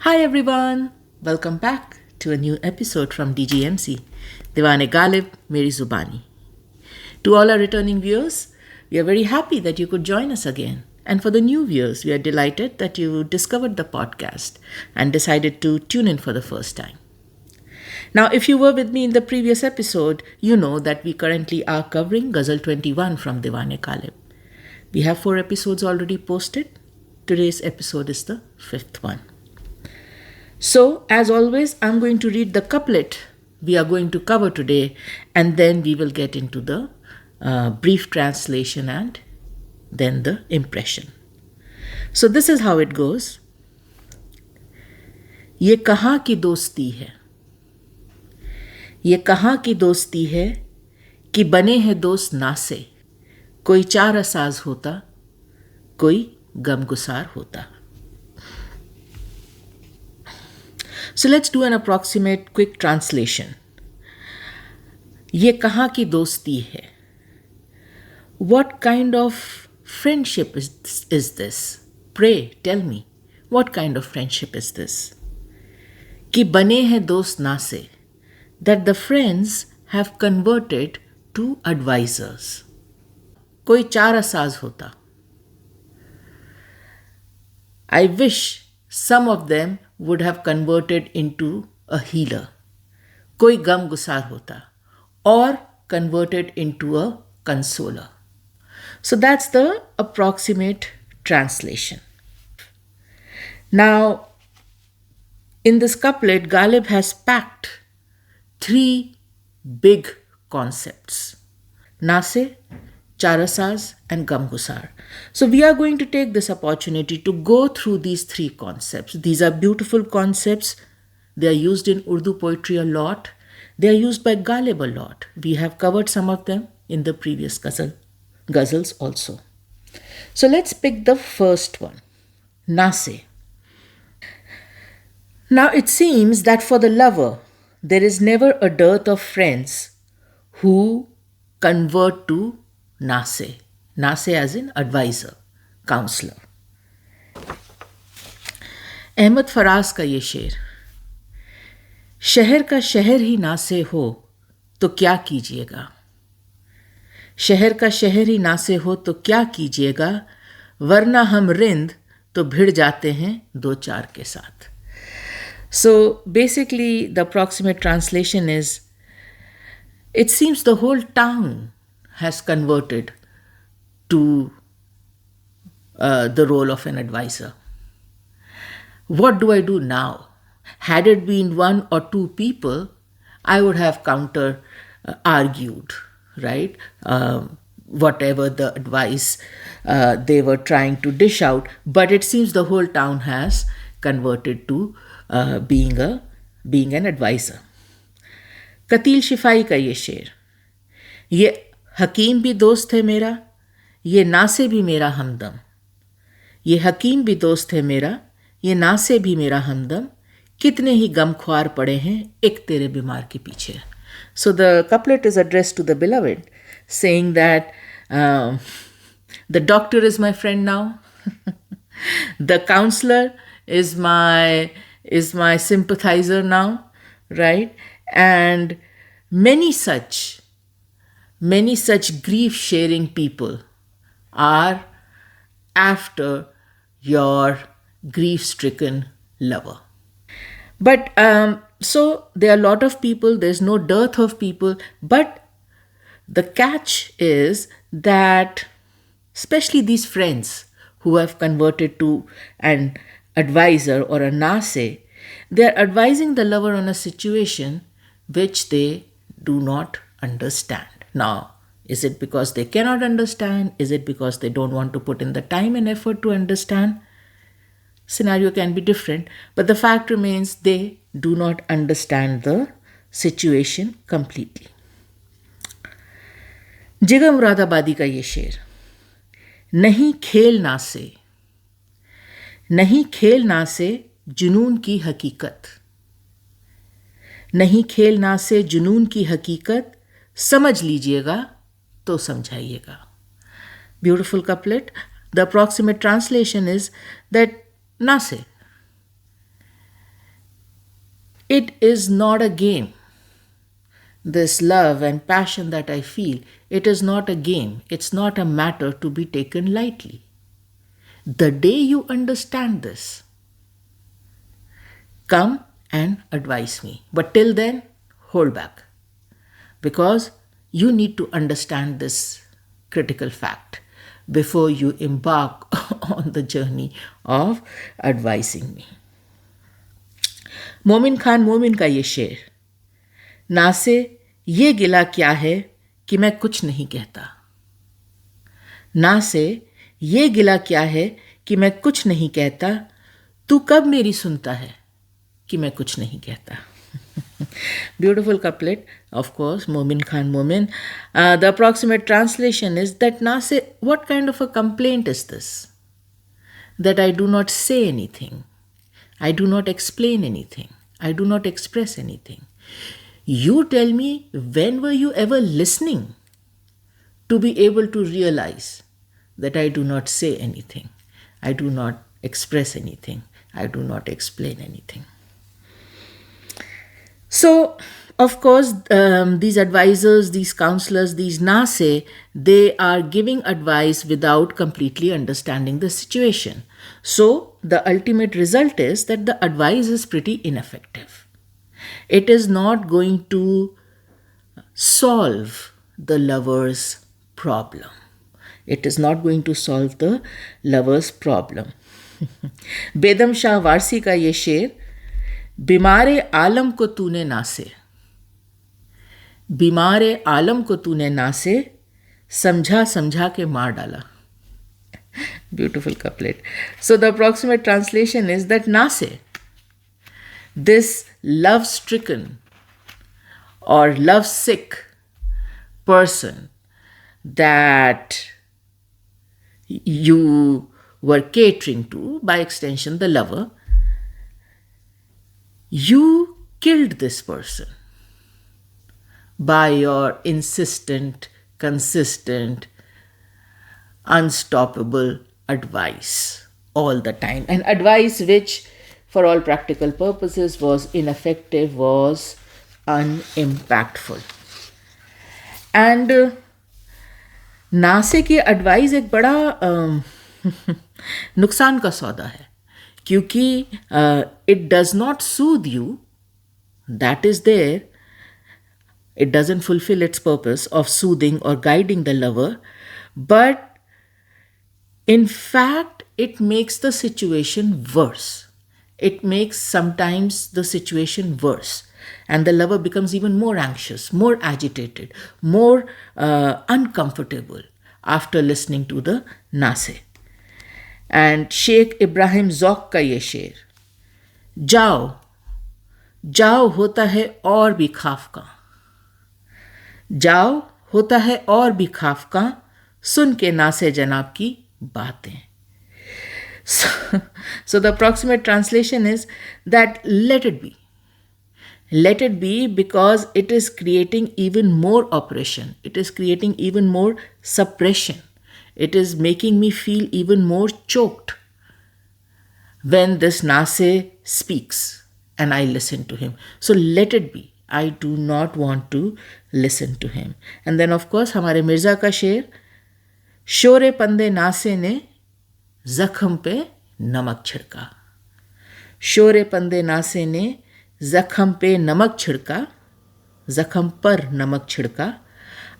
Hi everyone, welcome back to a new episode from DGMC, Diwan-e-Ghalib, Meri Zubani. To all our returning viewers, we are very happy that you could join us again. And for the new viewers, we are delighted that you discovered the podcast and decided to tune in for the first time. Now, if you were with me in the previous episode, you know that we currently are covering Ghazal 21 from Diwan-e-Ghalib. We have 4 episodes already posted. Today's episode is the 5th one. So, as always, I'm going to read the couplet we are going to cover today, and then we will get into the brief translation and then the impression. So, this is how it goes. ये कहाँ की दोस्ती है, ये कहाँ की दोस्ती है कि बने हैं दोस्त नासे, कोई चार असाज होता, कोई गम-गुसार होता. So let's do an approximate quick translation. ये कहाँ की दोस्ती है? What kind of friendship is this? Pray, tell me, what kind of friendship is this? कि बने हैं दोस्त नासे, that the friends have converted to advisors. कोई चार असाज होता. I wish some of them would have converted into a healer. कोई गम-गुसार होता, or converted into a consoler. So that's the approximate translation. Now, in this couplet, Ghalib has packed 3 big concepts: Naaseh, Charasaz and Gham-Gusaar. So we are going to take this opportunity to go through these 3 concepts. These are beautiful concepts. They are used in Urdu poetry a lot. They are used by Ghalib a lot. We have covered some of them in the previous ghazals also. So let's pick the first one, Naaseh. Now it seems that for the lover, there is never a dearth of friends who convert to Naaseh. Naaseh as in advisor, counselor. Ahmad Faraz का ये शेर, शहर का शहर ही नासे हो तो क्या कीजिएगा, शहर का शहर ही नासे हो तो क्या कीजिएगा, वरना हम रिंद तो भिड़ जाते हैं 2-4 के साथ. So basically the approximate translation is, it seems the whole town has converted to the role of an advisor. What do I do now? Had it been 1 or 2 people, I would have argued, right? Whatever the advice they were trying to dish out, but it seems the whole town has converted to being an advisor. Qateel Shifai का ये शेर, ये हकीम भी दोस्त है मेरा, ये नासे भी मेरा हमदम, ये हकीम भी दोस्त है मेरा, ये नासे भी मेरा हमदम, कितने ही गमख्वार पड़े हैं एक तेरे बीमार के पीछे. So the couplet is addressed to the beloved, saying that the doctor is my friend now, the counselor is my sympathizer now, right? And many such grief-sharing people are after your grief-stricken lover. But so there are a lot of people, there's no dearth of people, but the catch is that especially these friends who have converted to an advisor or a naaseh, they're advising the lover on a situation which they do not understand. Now, is it because they cannot understand? Is it because they don't want to put in the time and effort to understand? Scenario can be different, but the fact remains they do not understand the situation completely. जिगर मुरादाबादी का ये शेर, नहीं खेल नासे, नहीं खेल नासे जुनून की हकीकत, नहीं खेल नासे जुनून की हकीकत, समझ लीजिएगा तो समझाइएगा. Beautiful couplet. The approximate translation is that Naaseh, It is not a game. This love and passion that I feel, it is not a game. It's not a matter to be taken lightly. The day you understand this, come and advise me. But till then, hold back. Because you need to understand this critical fact before you embark on the journey of advising me. मोमिन खान मोमिन का ये शेर, नासे ये गिला क्या है कि मैं कुछ नहीं कहता. नासे ये गिला क्या है कि मैं कुछ नहीं कहता. तू कब मेरी सुनता है कि मैं कुछ नहीं कहता. Beautiful couplet, of course, Momin Khan Momin. The approximate translation is that Naaseh, what kind of a complaint is this? That I do not say anything. I do not explain anything. I do not express anything. You tell me, when were you ever listening to be able to realize that I do not say anything? I do not express anything. I do not explain anything. So, of course, these advisors, these counselors, these Naaseh, they are giving advice without completely understanding the situation. So, the ultimate result is that the advice is pretty ineffective. It is not going to solve the lover's problem. It is not going to solve the lover's problem. बेदम शाह वारसी का ये शेर, बीमारे आलम को तूने नासे, बीमारे आलम को तूने नासे, समझा समझा के मार डाला. Beautiful couplet. So the approximate translation is that Naaseh, this love-stricken or love-sick person that you were catering to, by extension the lover, you killed this person by your insistent, consistent, unstoppable advice all the time. And advice which, for all practical purposes, was ineffective, was unimpactful. And नासे की advice एक बड़ा नुकसान का सौदा है, क्योंकि it does not soothe you, that is there, it doesn't fulfill its purpose of soothing or guiding the lover, but in fact it makes the situation worse. It makes sometimes the situation worse, and the lover becomes even more anxious, more agitated, more uncomfortable after listening to the Naaseh. And Sheikh Ibrahim Zauq का ये शेर, जाओ जाओ होता है और भी खाफ का, जाओ होता है और भी खाफ का, सुन के नासे जनाब की बातें. So the approximate translation is that let it be. Let it be, because it is creating even more oppression. It is creating even more suppression. It is making me feel even more choked when this Naaseh speaks and I listen to him. So let it be. I do not want to listen to him. And then of course हमारे मिर्ज़ा का शेर, शोरे पंदे नासे ने जख्म पे नमक छिड़का, शोरे पंदे नासे ने जख्म पे नमक छिड़का, जख्म पर नमक छिड़का,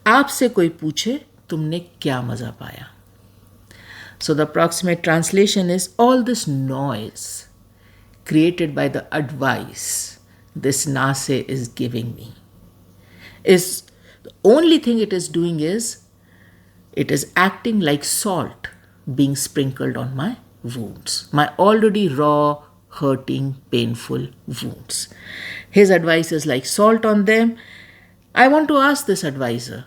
आपसे कोई पूछे तुमने क्या मज़ा पाया. So the approximate translation is, all this noise created by the advice this Naaseh is giving me, is the only thing it is doing is it is acting like salt being sprinkled on my wounds, my already raw, hurting, painful wounds. His advice is like salt on them. I want to ask this advisor,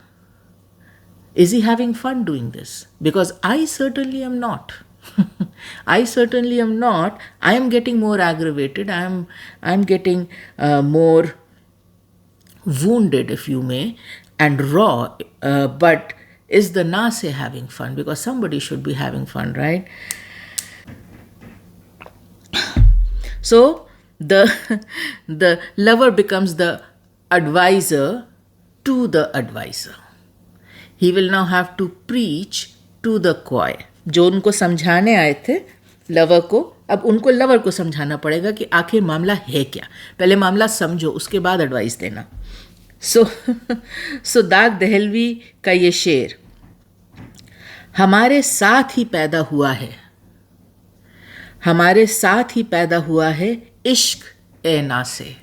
is he having fun doing this? Because I certainly am not. I certainly am not. I am getting more aggravated. I am getting more wounded, if you may, and raw. But is the Naaseh having fun? Because somebody should be having fun, right? So the the lover becomes the advisor to the advisor. He will now have to preach to the choir. जो उनको समझाने आए थे lover को, अब उनको lover को समझाना पड़ेगा कि आखिर मामला है क्या. पहले मामला समझो, उसके बाद एडवाइस देना. सो दाग दहलवी का ये शेर, हमारे साथ ही पैदा हुआ है, हमारे साथ ही पैदा हुआ है इश्क ए नासे,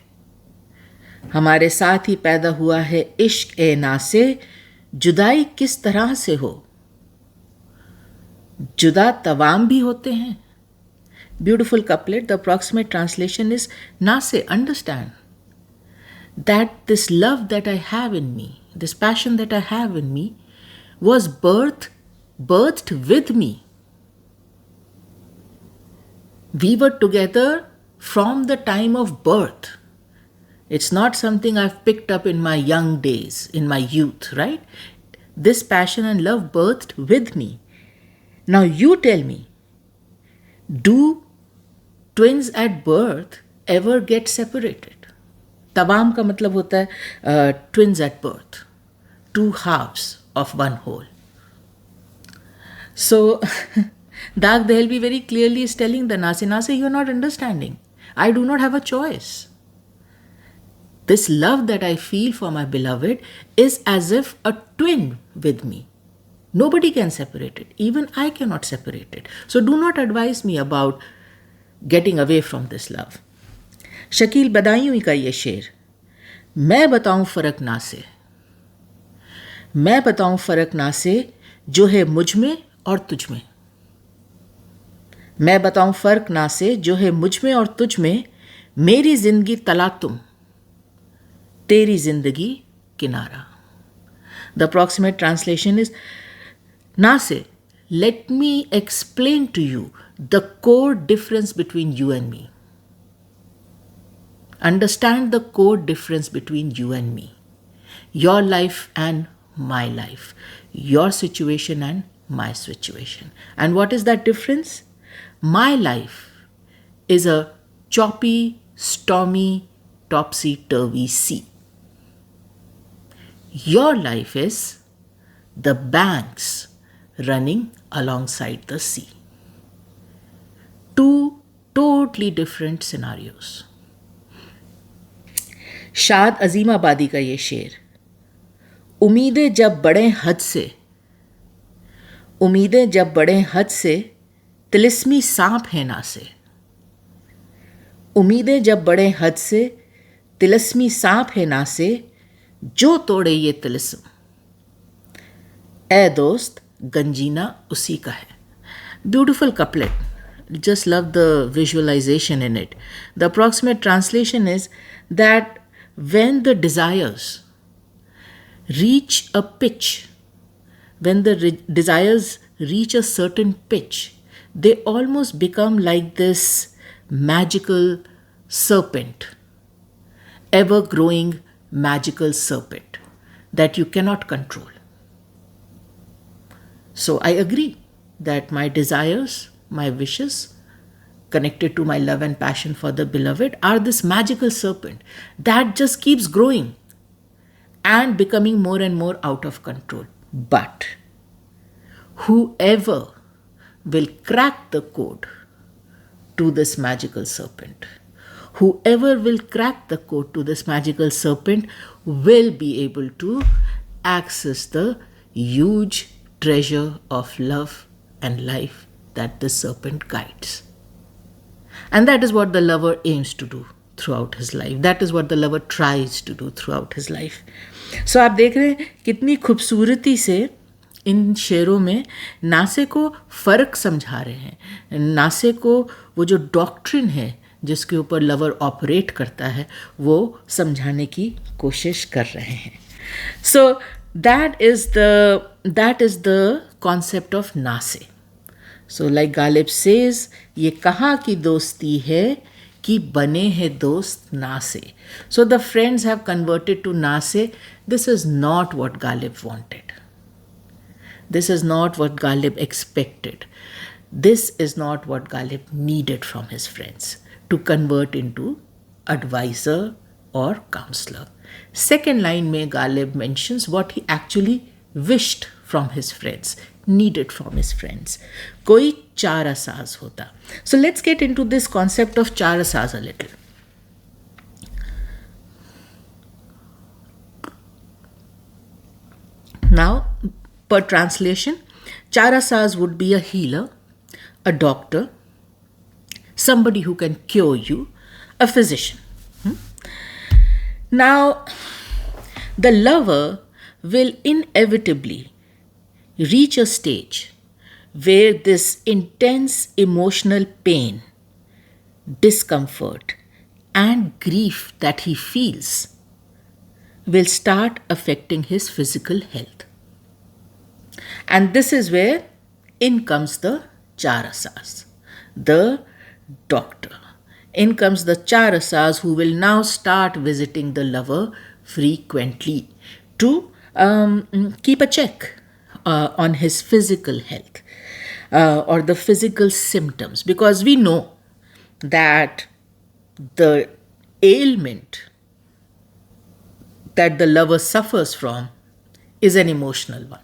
हमारे साथ ही पैदा हुआ है इश्क ए नासे, जुदाई किस तरह से हो, जुदा तवाम भी होते हैं. Beautiful couplet. The approximate translation is नासे, understand that this love that I have in me, this passion that I have in me, was birthed with me. We were together from the time of birth. It's not something I've picked up in my young days, in my youth, right? This passion and love birthed with me. Now you tell me, do twins at birth ever get separated? तवाम का मतलब होता है twins at birth, two halves of one whole. So Daagh Dehlvi very clearly is telling the Naase, Naase, you are not understanding. I do not have a choice. This love that I feel for my beloved is as if a twin with me. Nobody can separate it. Even I cannot separate it. So do not advise me about getting away from this love. Shakeel Badaun का ये शेर, मैं बताऊं फ़र्क ना से, मैं बताऊं फ़र्क ना से जो है मुझ में और तुझ में, मैं बताऊं फ़र्क ना से जो है मुझ में और तुझ में, मेरी ज़िंदगी तला तुम, तेरी ज़िंदगी किनारा. द अप्रॉक्सीमेट ट्रांसलेशन इज, ना से, let me explain to you the core difference between you and me. Understand the core difference between you and me, your life and my life, your situation and my situation. And what is that difference? My life is a choppy, stormy, topsy-turvy sea. Your life is the banks running alongside the sea. Two totally different scenarios. शाद अजीमाबादी का ये शेर, उम्मीदें जब बढ़ें हद से, उम्मीदें जब बढ़ें हद से, तिलिस्मी सांप है ना से, उम्मीदें जब बढ़ें हद से, तिलिस्मी सांप है ना से, जो तोड़े ये तिलिस्म, ए दोस्त गंजीना उसी का है. Beautiful couplet. Just love the visualization in it. The approximate translation is that when the desires reach a pitch, when the desires reach a certain pitch, they almost become like this magical serpent, ever-growing magical serpent that you cannot control. So I agree that my desires, my wishes, connected to my love and passion for the beloved, are this magical serpent that just keeps growing and becoming more and more out of control. But whoever will crack the code to this magical serpent, whoever will crack the code to this magical serpent will be able to access the huge treasure of love and life that the serpent guides. And that is what the lover aims to do throughout his life. That is what the lover tries to do throughout his life. So आप देख रहे हैं कितनी खूबसूरती से इन शेरों में नासे को फ़र्क समझा रहे हैं. नासे को वो जो डॉक्ट्रिन है जिसके ऊपर लवर ऑपरेट करता है वो समझाने की कोशिश कर रहे हैं. So that is the concept of नासे. So like Ghalib says, ये कहाँ की दोस्ती है कि बने हैं दोस्त नासे. So the friends have converted to नासे. This is not what Ghalib wanted. This is not what Ghalib expected. This is not what Ghalib needed from his friends, to convert into advisor or counselor. Second line mein Ghalib mentions what he actually wished from his friends, needed from his friends. Koi char asaz hota. So let's get into this concept of char asaz a little. Now, per translation, char asaz would be a healer, a doctor, somebody who can cure you, a physician. Now, the lover will inevitably reach a stage where this intense emotional pain, discomfort, and grief that he feels will start affecting his physical health. And this is where in comes the char asaz, the doctor. In comes the char asaz who will now start visiting the lover frequently to keep a check on his physical health or the physical symptoms, because we know that the ailment that the lover suffers from is an emotional one.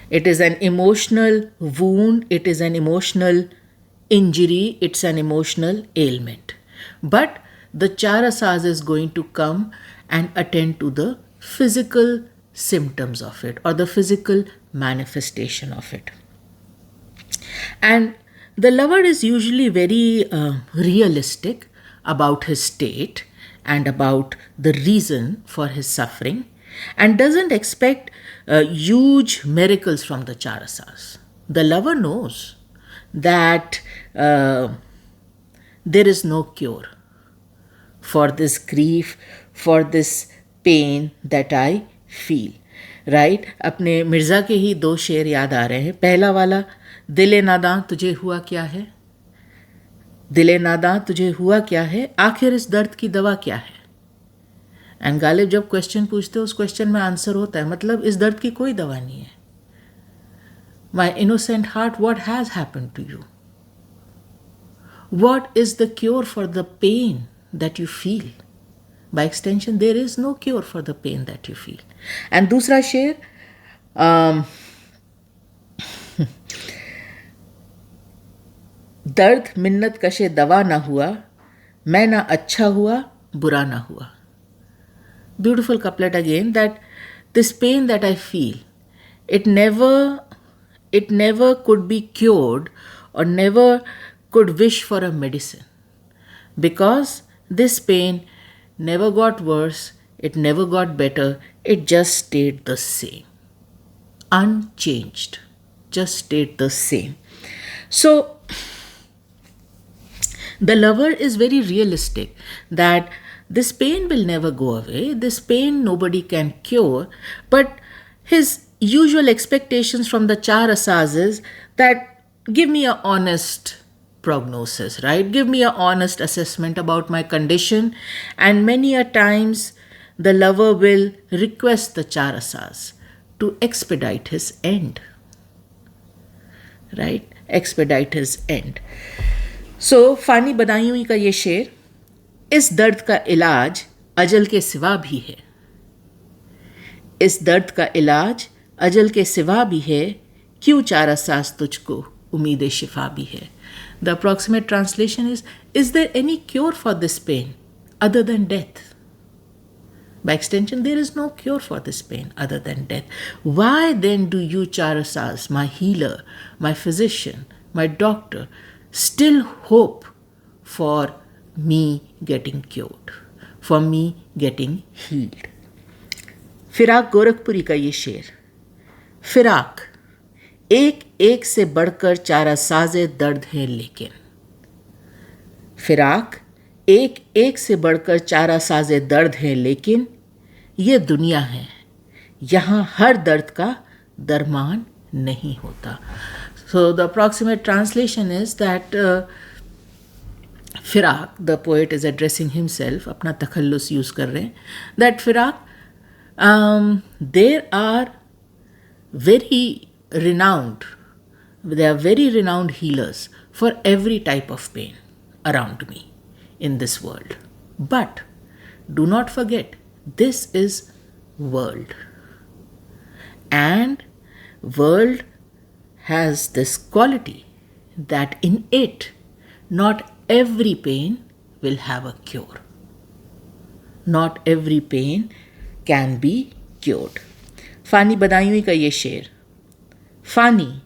It is an emotional wound, it is an emotional injury, it's an emotional ailment. But the char asaz is going to come and attend to the physical symptoms of it or the physical manifestation of it. And the lover is usually very realistic about his state and about the reason for his suffering, and doesn't expect huge miracles from the char asaz. The lover knows that there is no cure for this grief, for this pain that I feel. Right? अपने मिर्ज़ा के ही दो शेर याद आ रहे हैं. पहला वाला, दिले नादां तुझे हुआ क्या है, दिले नादां तुझे हुआ क्या है, आखिर इस दर्द की दवा क्या है. एंड गालिब जब क्वेश्चन पूछते हैं उस क्वेश्चन में आंसर होता है, मतलब इस दर्द की कोई दवा नहीं है. My innocent heart, what has happened to you? What is the cure for the pain that you feel? By extension, there is no cure for the pain that you feel. And दूसरा शेर, दर्द मिन्नत कशे दवा ना हुआ, मैं ना अच्छा हुआ, बुरा ना हुआ. Beautiful couplet again, that this pain that I feel, it never could be cured or never could wish for a medicine, because this pain never got worse, it never got better, it just stayed the same, unchanged, just stayed the same. So the lover is very realistic that this pain will never go away, this pain nobody can cure, but his usual expectations from the char asaz is that give me an honest prognosis, right? Give me an honest assessment about my condition. And many a times the lover will request the char asaz to expedite his end, right? Expedite his end. So Fani Badaun का ये शेर, इस दर्द का इलाज अजल के सिवा भी है, इस दर्द का इलाज अजल के सिवा भी है, क्यों चार असास तुझको उम्मीद शिफा भी है. The approximate translation is there any cure for this pain other than death? By extension, there is no cure for this pain other than death. Why then do you, char asaz, my healer, my physician, my doctor, still hope for me getting cured, for me getting healed? Firaq Gorakhpuri का ये शेर, फिराक एक एक से बढ़कर चारा साजे दर्द है, लेकिन फिराक एक एक से बढ़कर चारा साजे दर्द है, लेकिन ये दुनिया है, यहाँ हर दर्द का दरमान नहीं होता. So the approximate translation is that फिराक, the poet is addressing himself, अपना तखल्लुस यूज कर रहे हैं, that फिराक, there are very renowned healers for every type of pain around me, in this world. But do not forget, this is world. And world has this quality that in it, not every pain will have a cure. Not every pain can be cured. फ़ानी बदायूं का ये शेर, फ़ानी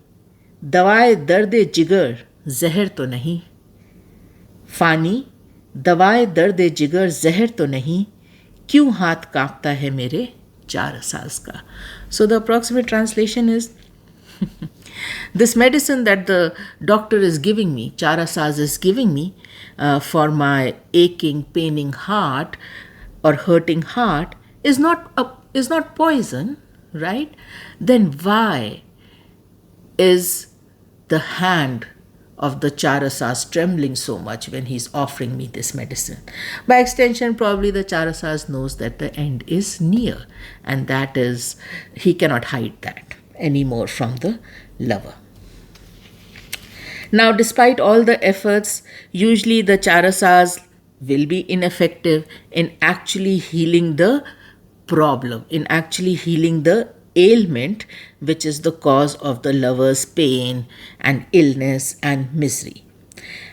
दवाए दर्द जिगर जहर तो नहीं, फ़ानी दवाए दर्द जिगर जहर तो नहीं, क्यों हाथ कांपता है मेरे चारसाज का. So the approximate translation is, this medicine that the doctor is giving me, charasaz is giving me for my aching, paining heart or hurting heart is not poison, right? Then why is the hand of the charasaz trembling so much when he's offering me this medicine? By extension, probably the charasaz knows that the end is near, and that is, he cannot hide that anymore from the lover. Now, despite all the efforts, usually the charasaz will be ineffective in actually healing the problem, in actually healing the ailment, which is the cause of the lover's pain and illness and misery.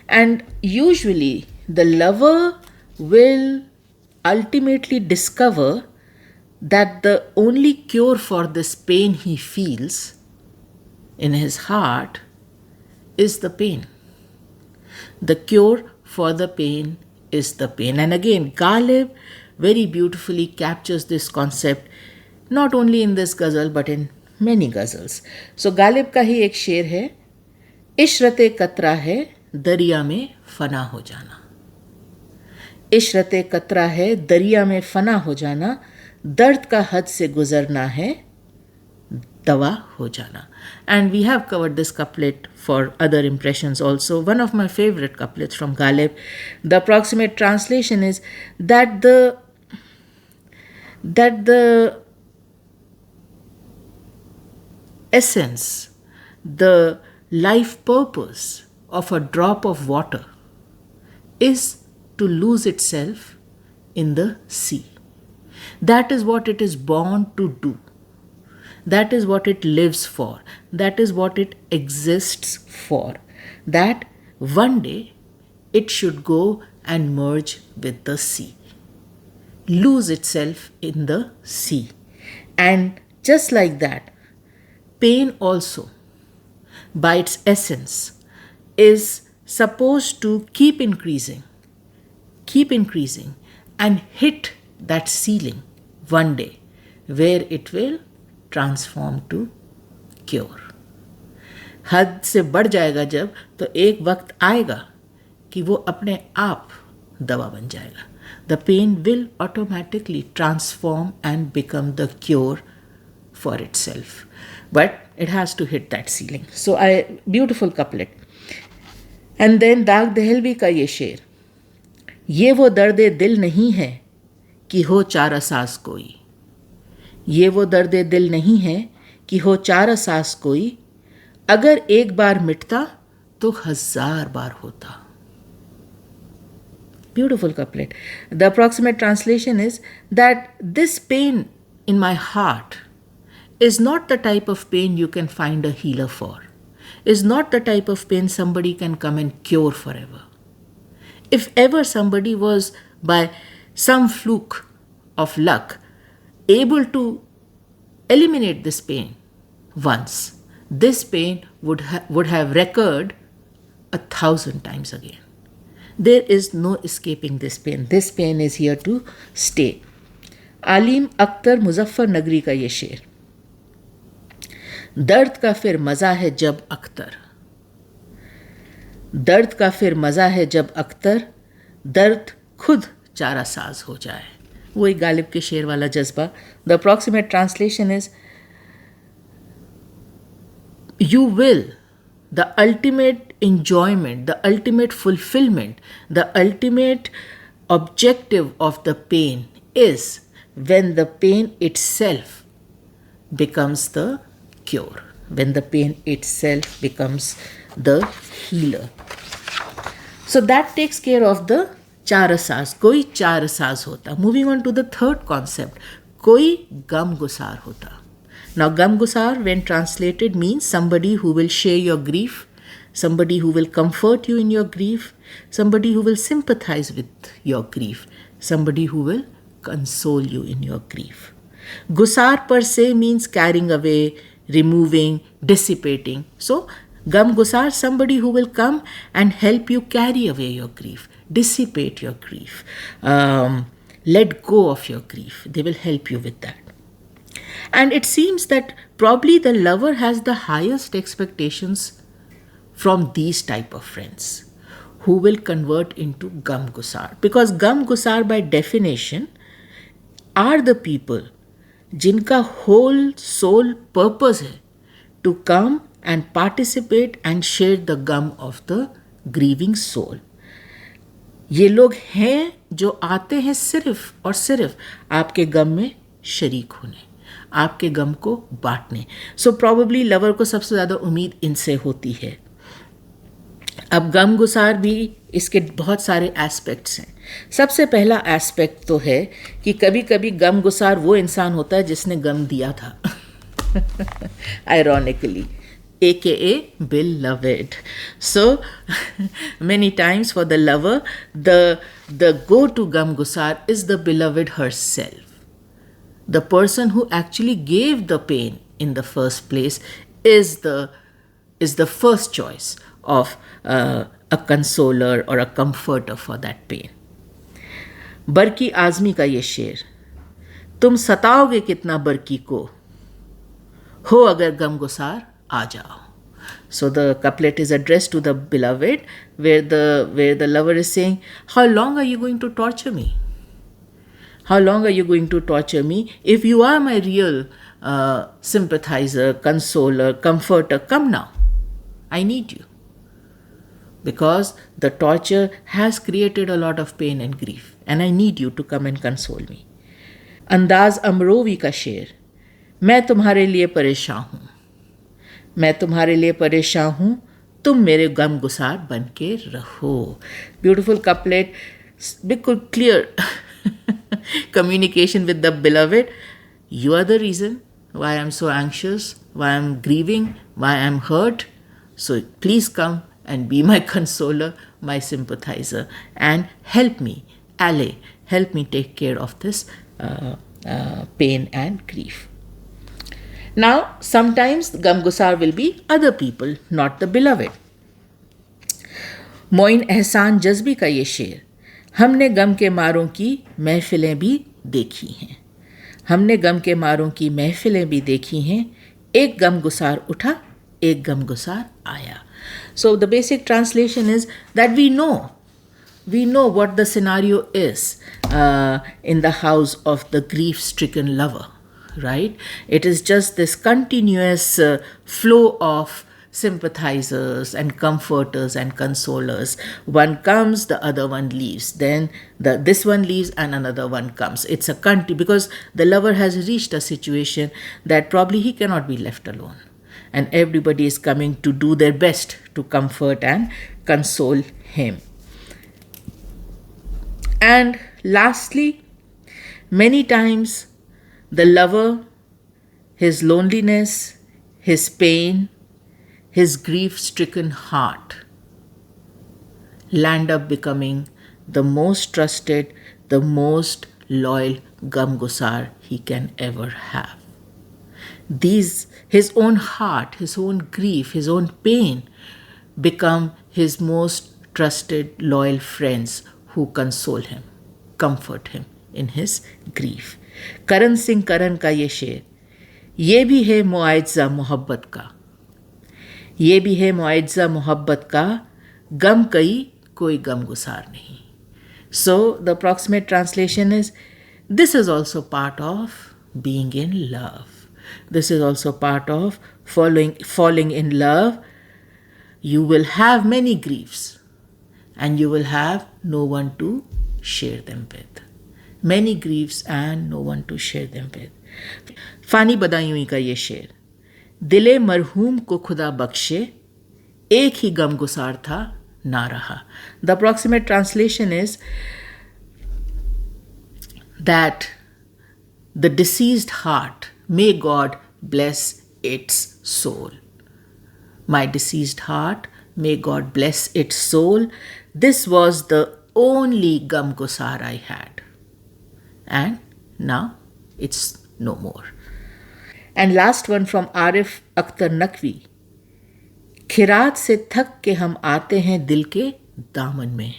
And usually the lover will ultimately discover that the only cure for this pain he feels in his heart is the pain. The cure for the pain is the pain. And again, Ghalib very beautifully captures this concept not only in this ghazal but in many ghazals. So Ghalib का ही एक शेर है, इशरते कतरा है दरिया में फना हो जाना. इशरते कतरा है दरिया में फना हो जाना, दर्द का हद से गुजरना है दवा हो जाना. And we have covered this couplet for other impressions also. One of my favorite couplets from Ghalib. The approximate translation is that the essence, the life purpose of a drop of water is to lose itself in the sea. That is what it is born to do. That is what it lives for. That is what it exists for. That one day it should go and merge with the sea. Lose itself in the sea. And just like that, pain also, by its essence, is supposed to keep increasing and hit that ceiling one day where it will transform to cure. हद से बढ़ जाएगा जब, तो एक वक्त आएगा कि वो अपने आप दवा बन जाएगा. The pain will automatically transform and become the cure for itself. But it has to hit that ceiling. So beautiful couplet. And then दाग दहलवी का ये शेर, ये वो दर्दे दिल नहीं है कि हो चारसाज कोई. ये वो दर्दे दिल नहीं है कि हो चारसाज कोई, अगर एक बार मिटता तो 1000 बार होता. Beautiful couplet. The approximate translation is that this pain in my heart is not the type of pain you can find a healer for, is not the type of pain somebody can come and cure forever. If ever somebody was by some fluke of luck able to eliminate this pain once, this pain would have recurred 1,000 times again. There is no escaping this pain. This pain is here to stay. आलिम अख्तर मुजफ्फर नगरी का ये शेर, दर्द का फिर मज़ा है जब अख्तर, दर्द का फिर मज़ा है जब अख्तर, दर्द खुद चारासाज हो जाए. वही गालिब के शेर वाला जज्बा. The approximate translation is, you will, the ultimate enjoyment, the ultimate fulfillment, the ultimate objective of the pain is when the pain itself becomes the cure, when the pain itself becomes the healer. So that takes care of the चार साज, कोई चार साज होता. Moving on to the third concept, कोई Gham-Gusaar होता. Now Gham-Gusaar when translated means somebody who will share your grief, somebody who will comfort you in your grief, somebody who will sympathize with your grief, somebody who will console you in your grief. Gusar per se means carrying away, removing, dissipating. So Gham-Gusaar, somebody who will come and help you carry away your grief, dissipate your grief, let go of your grief. They will help you with that. And it seems that probably the lover has the highest expectations from these type of friends who will convert into Gham-Gusaar. Because Gham-Gusaar by definition are the people जिनका whole soul purpose है to come and participate and share the gum of the grieving soul. ये लोग हैं जो आते हैं सिर्फ और सिर्फ आपके गम में शरीक होने, आपके गम को बांटने. सो प्रॉबेबली लवर को सबसे ज़्यादा उम्मीद इनसे होती है. अब गम-गुसार भी इसके बहुत सारे एस्पेक्ट्स हैं. सबसे पहला एस्पेक्ट तो है कि कभी कभी गम-गुसार वो इंसान होता है जिसने गम दिया था. Ironically aka beloved. So many times for the lover, the go-to Gham-Gusaar is the beloved herself. The person who actually gave the pain in the first place is the first choice of a consoler or a comforter for that pain. Barqi Azmi का ये शेर, तुम सताओगे कितना बरकी को, हो अगर गम-गुसार आ जाओ. So the couplet is addressed to the beloved, where the lover is saying, how long are you going to torture me? How long are you going to torture me? If you are my real sympathizer, consoler, comforter, come now. I need you. Because the torture has created a lot of pain and grief, and I need you to come and console me. अंदाज अमरोवी का शेर, मैं तुम्हारे लिए परेशान हूँ, मैं तुम्हारे लिए परेशान हूँ, तुम मेरे गम-गुसार बन के रहो. Beautiful couplet, बिल्कुल clear communication with the beloved. You are the reason why I'm so anxious, why I'm grieving, why I'm hurt. So please come and be my consoler, my sympathizer, and help me, ally, help me take care of this pain and grief. Now, sometimes Gham-Gusaar will be other people, not the beloved. Moin एहसान जज्बी का ये शेर, हमने गम के मारों की महफिलें भी देखी हैं, हमने गम के मारों की महफिलें भी देखी हैं, एक गम-गुसार उठा, एक गम-गुसार आया. So the basic translation is that we know what the scenario is in the house of the grief-stricken lover, right? It is just this continuous flow of sympathizers and comforters and consolers. One comes, the other one leaves. Then this one leaves and another one comes. It's a because the lover has reached a situation that probably he cannot be left alone. And everybody is coming to do their best to comfort and console him. And lastly, many times the lover, his loneliness, his pain, his grief-stricken heart land up becoming the most trusted, the most loyal Gham-Gusaar he can ever have. His own heart, his own grief, his own pain become his most trusted, loyal friends who console him, comfort him in his grief. Karan Singh करण का ये शेर, ये भी है मुआइज़ा मोहब्बत का, ये भी है मुआइज़ा मोहब्बत का, गम कई कोई गम-गुसार नहीं. So the approximate translation is, this is also part of being in love. This is also part of falling in love. You will have many griefs and you will have no one to share them with. Many griefs and no one to share them with. फ़ानी बदायूं का ये शेर, दिले मरहूम को खुदा बख्शे, एक ही गम-गुसार था ना रहा. The approximate translation is that the deceased heart, may God bless its soul. My deceased heart, may God bless its soul. This was the only Gham-Gusaar I had. And now it's no more. And last one from Arif Akhtar Naqvi. खिरात से थक के हम आते हैं दिल के दामन में.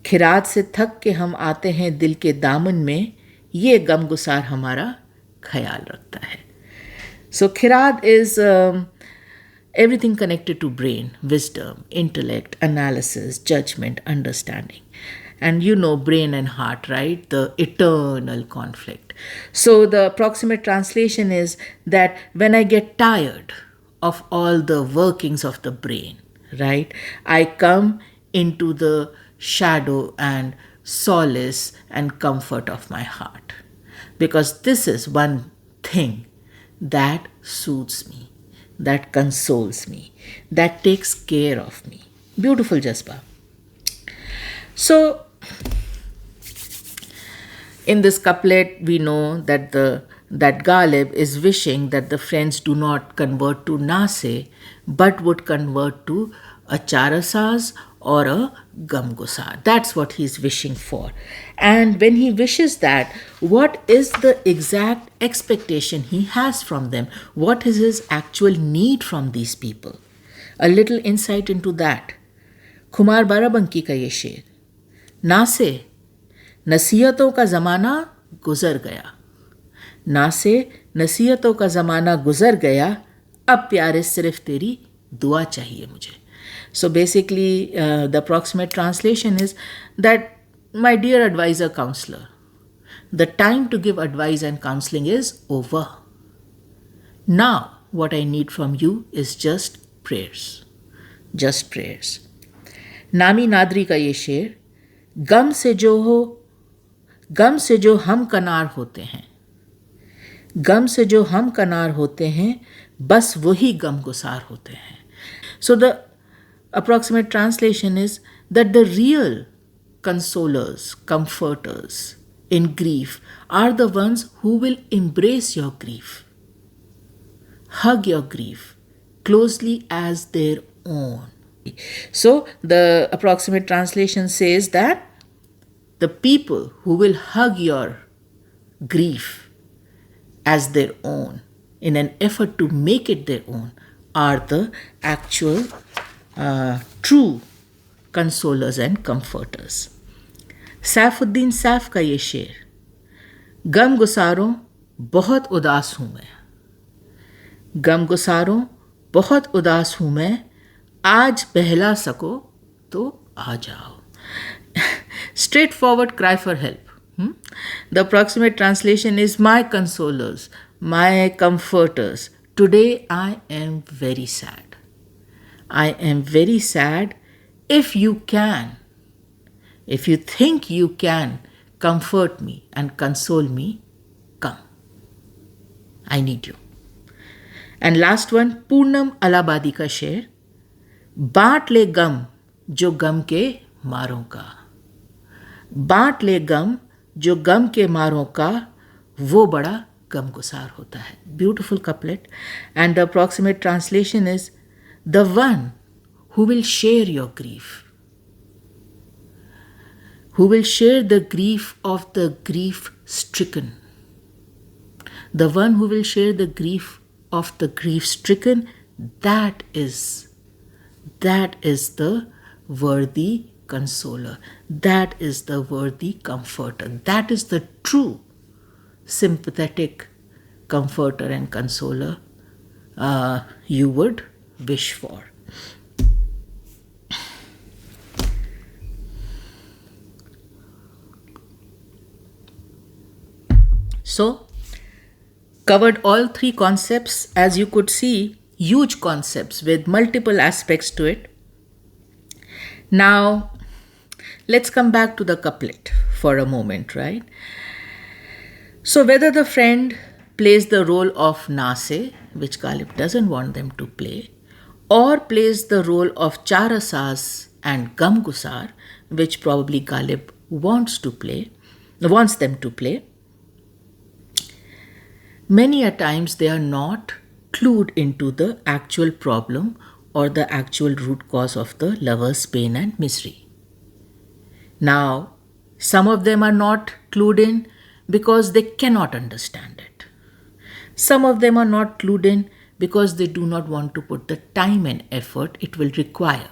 खिरात से थक के हम आते हैं दिल के दामन में, ये गमगुसार हमारा ख्याल रखता है. So khirat is everything connected to brain, wisdom, intellect, analysis, judgment, understanding. And you know brain and heart, right? The eternal conflict. So the approximate translation is that when I get tired of all the workings of the brain, right, I come into the shadow and solace and comfort of my heart. Because this is one thing that soothes me, that consoles me, that takes care of me. Beautiful Jasba. So, in this couplet, we know that that Ghalib is wishing that the friends do not convert to Naaseh, but would convert to a Charasaz or a Gham-Gusaar. That's what he's wishing for. And when he wishes that, what is the exact expectation he has from them? What is his actual need from these people? A little insight into that. खुमार बाराबंकी का ये शेर. नासे नसीहतों का ज़माना गुज़र गया. नासे नसीहतों का ज़माना गुज़र गया, अब प्यारे सिर्फ तेरी दुआ चाहिए मुझे. So basically, the approximate translation is that, my dear advisor counselor, the time to give advice and counseling is over. Now, what I need from you is just prayers. Just prayers. नामी नादरी का ये शेर. गम से जो हम कनार होते हैं, गम से जो हम कनार होते हैं, बस वही गम-गुसार होते हैं. So the approximate translation is that the real consolers, comforters in grief are the ones who will embrace your grief, hug your grief closely as their own. So the approximate translation says that the people who will hug your grief as their own in an effort to make it their own are the actual true consolers and comforters. Saifuddin Saif का ये शेर. गम-गुसारों बहुत उदास हूँ मैं. गम-गुसारों बहुत उदास हूँ मैं, आज बहला सको तो आ जाओ. Straightforward cry for help. The approximate translation is, my consolers, my comforters, today I am very sad. I am very sad. If you can, if you think you can comfort me and console me, come. I need you. And last one, Poonam Alabadi ka शेर. बांट ले गम जो गम के मारों का. बांट ले गम जो गम के मारों का, वो बड़ा गम-गुसार होता है. Beautiful couplet. And the approximate translation is, the one who will share your grief, who will share the grief of the grief-stricken. The one who will share the grief of the grief-stricken, that is the worthy consoler. That is the worthy comforter. That is the true sympathetic comforter and consoler you would wish for. So, covered all three concepts. As you could see, huge concepts with multiple aspects to it. Now, let's come back to the couplet for a moment, right? So, whether the friend plays the role of Naaseh, which Ghalib doesn't want them to play, or plays the role of Charasaz and Gham-Gusaar, which probably Ghalib wants them to play, many a times they are not clued into the actual problem or the actual root cause of the lover's pain and misery. Now, some of them are not clued in because they cannot understand it. Some of them are not clued in because they do not want to put the time and effort it will require,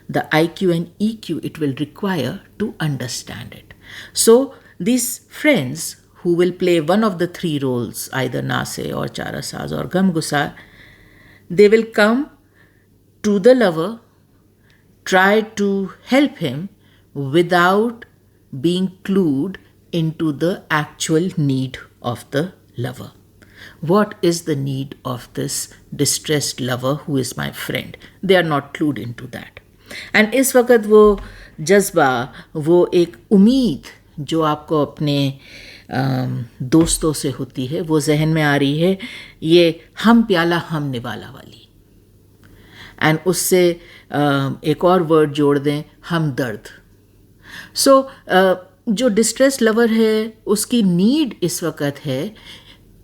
the IQ and EQ it will require to understand it. So, these friends who will play one of the three roles, either Naaseh or Charasaz or Gham-Gusaar, they will come to the lover, try to help him without being clued into the actual need of the lover. What is the need of this distressed lover who is my friend? They are not clued into that. And इस वक्त वो जज्बा, वो एक उम्मीद जो आपको अपने दोस्तों से होती है, वो जहन में आ रही है, ये हम प्याला हम निवाला वाली. एंड उससे एक और वर्ड जोड़ दें, हम दर्द. सो जो डिस्ट्रेस लवर है उसकी नीड इस वक्त है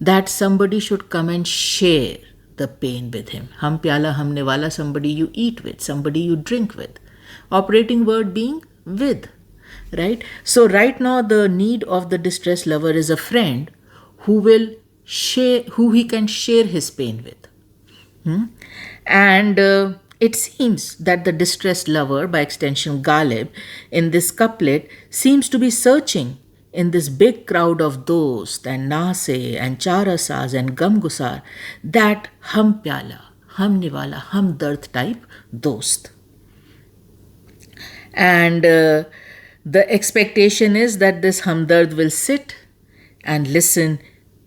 that somebody should come and share the pain with him. हम प्याला हमने वाला, somebody you eat with, somebody you drink with. Operating word being with, right? So right now the need of the distressed lover is a friend who he can share his pain with. And it seems that the distressed lover, by extension Ghalib, in this couplet seems to be searching in this big crowd of Dost and Naaseh and Charasaz and Gham-Gusaar that hum pyala, hum niwala, hum dard type Dost. And the expectation is that this hamdard will sit and listen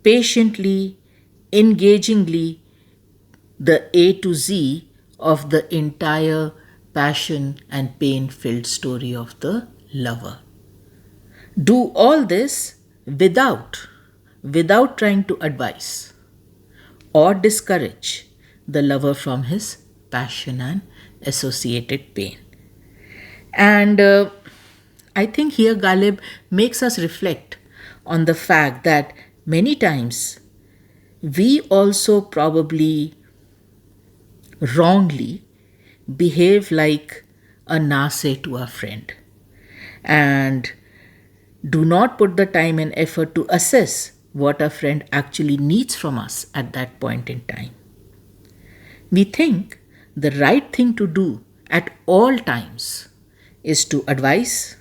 patiently, engagingly, the A to Z of the entire passion and pain-filled story of the lover. Do all this without trying to advise or discourage the lover from his passion and associated pain. And I think here Ghalib makes us reflect on the fact that many times we also probably wrongly behave like a Naaseh to our friend and do not put the time and effort to assess what our friend actually needs from us at that point in time. We think the right thing to do at all times is to advise,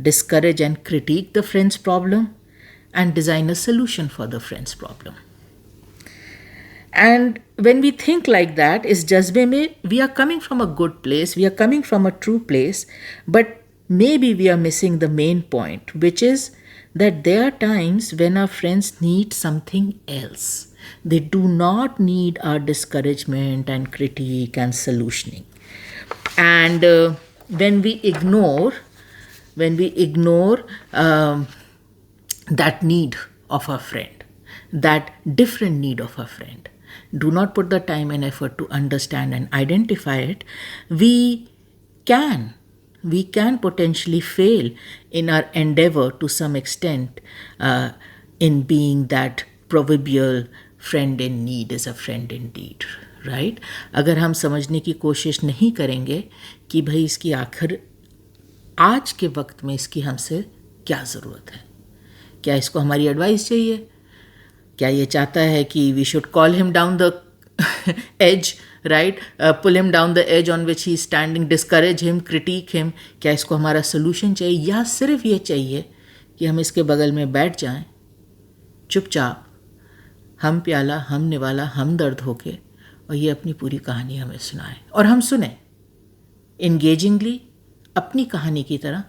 discourage and critique the friend's problem and design a solution for the friend's problem. And when we think like that, is jazbe mein, we are coming from a good place, we are coming from a true place, but maybe we are missing the main point, which is that there are times when our friends need something else. They do not need our discouragement and critique and solutioning. And when we ignore that need of our friend, that different need of our friend, do not put the time and effort to understand and identify it, we can potentially fail in our endeavor to some extent in being that proverbial friend in need is a friend indeed, right? अगर हम समझने की कोशिश नहीं करेंगे कि भाई इसकी आखिर आज के वक्त में इसकी हमसे क्या ज़रूरत है, क्या इसको हमारी एडवाइस चाहिए, क्या ये चाहता है कि we should call him down the edge, right? Pull him down the edge on which he is standing, discourage him, critique him. क्या इसको हमारा solution चाहिए या सिर्फ ये चाहिए कि हम इसके बगल में बैठ जाएं चुपचाप, हम प्याला हम निवाला हम दर्द होके, और ये अपनी पूरी कहानी हमें सुनाए और हम सुने engagingly अपनी कहानी की तरह,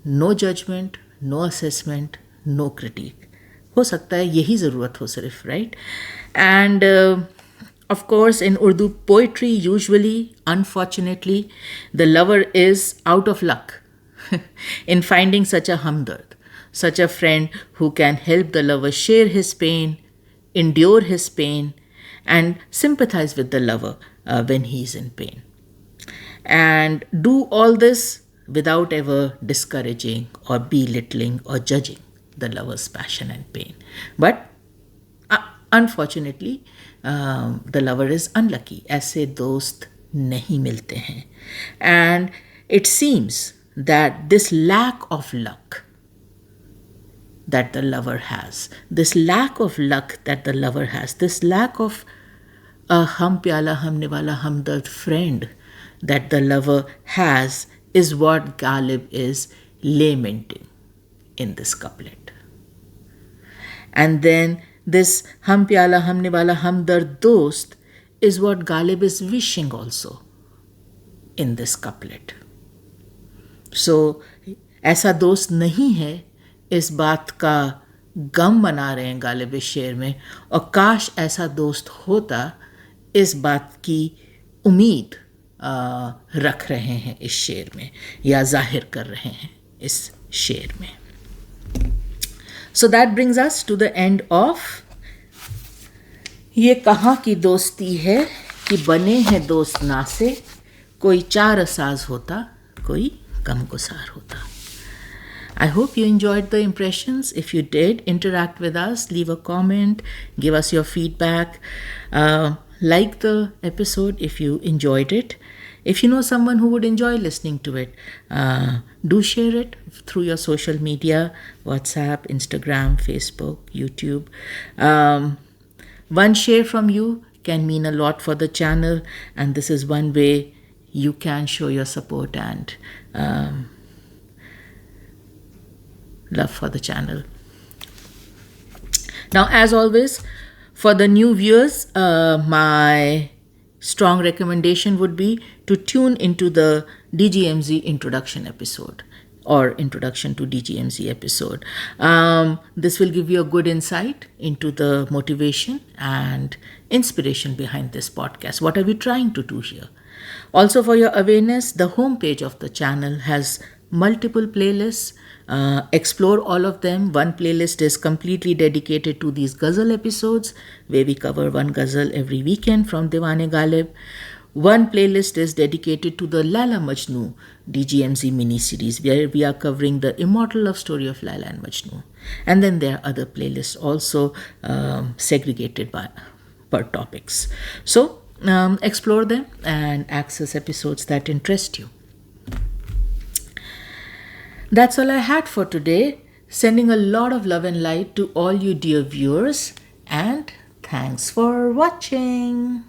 no judgment, no assessment, no critique. हो सकता है यही ज़रूरत हो सिर्फ, right? And of course, in Urdu poetry, usually, unfortunately, the lover is out of luck in finding such a hamdard, such a friend who can help the lover share his pain, endure his pain, and sympathize with the lover when he is in pain. and do all this without ever discouraging or belittling or judging the lover's passion and pain. But unfortunately, the lover is unlucky. ऐसे दोस्त नहीं मिलते हैं. And it seems that this lack of luck that the lover has, this lack of a hum pyala humne wala humdard friend that the lover has is what Ghalib is lamenting in this couplet. And then this hum pyala humne wala humdard dost is what Ghalib is wishing also in this couplet. So, ऐसा दोस्त नहीं है, इस बात का गम मना रहे हैं गालिब इस शेर में, और काश ऐसा दोस्त होता, इस बात की उम्मीद रख रहे हैं इस शेर में, या जाहिर कर रहे हैं इस शेर में. So that brings us to the end of ये कहाँ की दोस्ती है कि बने हैं दोस्त नासे, कोई चार असाज होता, कोई गम-गुसार होता. I hope you enjoyed the impressions. If you did, interact with us, leave a comment, give us your feedback, like the episode if you enjoyed it. If you know someone who would enjoy listening to it, do share it through your social media, WhatsApp, Instagram, Facebook, YouTube. One share from you can mean a lot for the channel, and this is one way you can show your support and love for the channel. Now, as always, for the new viewers, my strong recommendation would be to tune into the DGMZ introduction episode or introduction to DGMZ episode. This will give you a good insight into the motivation and inspiration behind this podcast. What are we trying to do here? Also, for your awareness, the homepage of the channel has multiple playlists. Explore all of them. One playlist is completely dedicated to these Ghazal episodes, where we cover one Ghazal every weekend from Diwan-e-Ghalib. One playlist is dedicated to the Laila Majnu DGMZ mini-series, where we are covering the immortal love story of Laila and Majnu. And then there are other playlists also segregated per topics. So explore them and access episodes that interest you. That's all I had for today. Sending a lot of love and light to all you dear viewers, and thanks for watching.